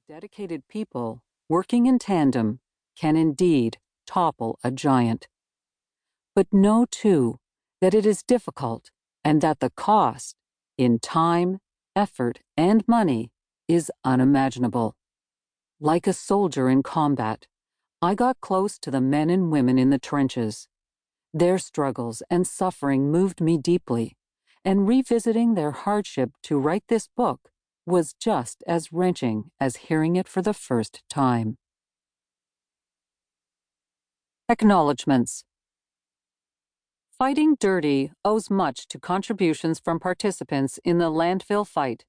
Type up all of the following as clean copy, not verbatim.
Dedicated people working in tandem can indeed topple a giant. But know, too, that it is difficult and that the cost in time, effort, and money is unimaginable. Like a soldier in combat, I got close to the men and women in the trenches. Their struggles and suffering moved me deeply, and revisiting their hardship to write this book was just as wrenching as hearing it for the first time. Acknowledgements. Fighting Dirty owes much to contributions from participants in the landfill fight.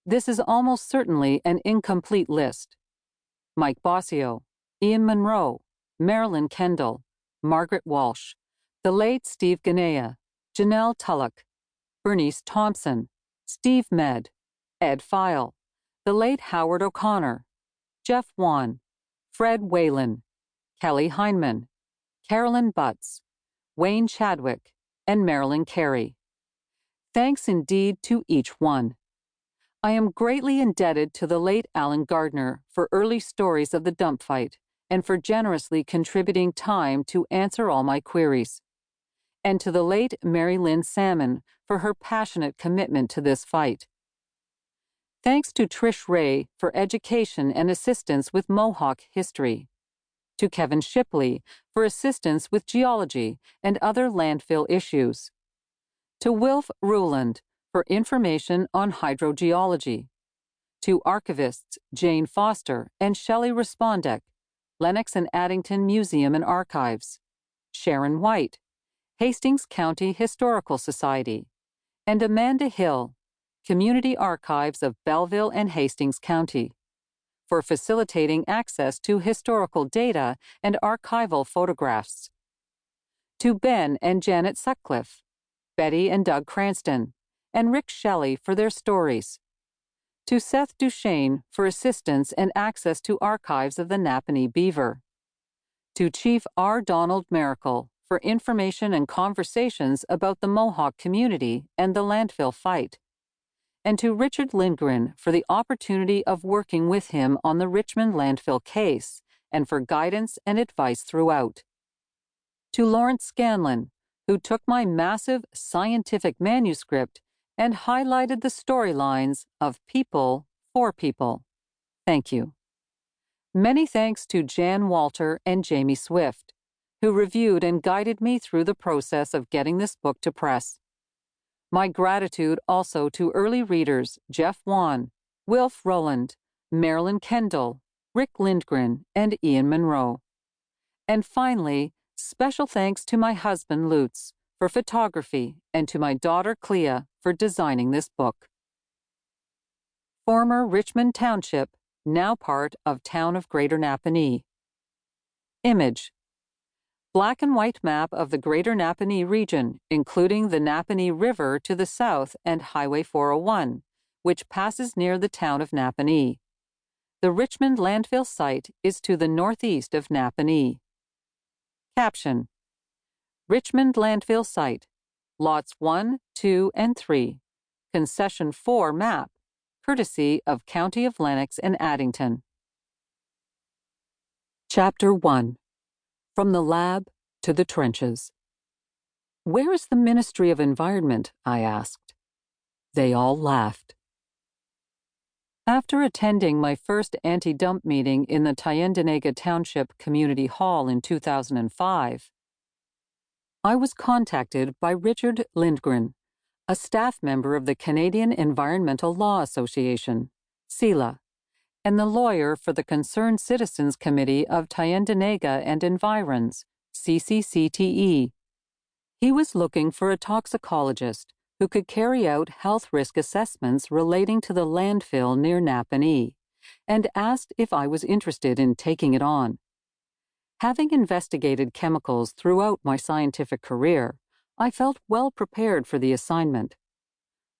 This is almost certainly an incomplete list. Mike Bossio, Ian Monroe, Marilyn Kendall, Margaret Walsh, the late Steve Ganea, Janelle Tulloch, Bernice Thompson, Steve Med, Ed File, the late Howard O'Connor, Jeff Wan, Fred Whalen, Kelly Heineman, Carolyn Butts, Wayne Chadwick, and Marilyn Carey. Thanks indeed to each one. I am greatly indebted to the late Alan Gardner for early stories of the dump fight and for generously contributing time to answer all my queries, and to the late Mary Lynn Salmon for her passionate commitment to this fight. Thanks to Trish Ray for education and assistance with Mohawk history, to Kevin Shipley for assistance with geology and other landfill issues, to Wilf Ruland for information on hydrogeology, to archivists Jane Foster and Shelley Respondek, Lennox and Addington Museum and Archives, Sharon White, Hastings County Historical Society, and Amanda Hill, Community Archives of Belleville and Hastings County, for facilitating access to historical data and archival photographs. To Ben and Janet Sutcliffe, Betty and Doug Cranston, and Rick Shelley for their stories. To Seth Duchesne for assistance and access to archives of the Napanee Beaver. To Chief R. Donald Miracle for information and conversations about the Mohawk community and the landfill fight. And to Richard Lindgren for the opportunity of working with him on the Richmond landfill case and for guidance and advice throughout. To Lawrence Scanlon, who took my massive scientific manuscript and highlighted the storylines of people for people. Thank you. Many thanks to Jan Walter and Jamie Swift, who reviewed and guided me through the process of getting this book to press. My gratitude also to early readers Jeff Wan, Wilf Rowland, Marilyn Kendall, Rick Lindgren, and Ian Monroe. And finally, special thanks to my husband Lutz for photography and to my daughter Clea for designing this book. Former Richmond Township, now part of Town of Greater Napanee. Image. Black and white map of the Greater Napanee region, including the Napanee River to the south and Highway 401, which passes near the town of Napanee. The Richmond landfill site is to the northeast of Napanee. Caption. Richmond landfill site, lots 1, 2, and 3, concession 4 map, courtesy of County of Lennox and Addington. Chapter 1. From the lab to the trenches. Where is the Ministry of Environment? I asked. They all laughed. After attending my first anti-dump meeting in the Tyendinaga Township Community Hall in 2005, I was contacted by Richard Lindgren, a staff member of the Canadian Environmental Law Association, CELA, and the lawyer for the Concerned Citizens Committee of Tyendinaga and Environs, CCCTE. He was looking for a toxicologist who could carry out health risk assessments relating to the landfill near Napanee, and asked if I was interested in taking it on. Having investigated chemicals throughout my scientific career, I felt well prepared for the assignment.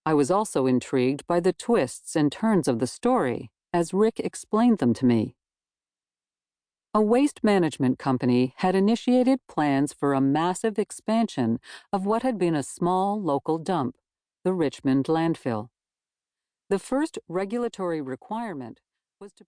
I was also intrigued by the twists and turns of the story, as Rick explained them to me. A waste management company had initiated plans for a massive expansion of what had been a small local dump, the Richmond landfill. The first regulatory requirement was to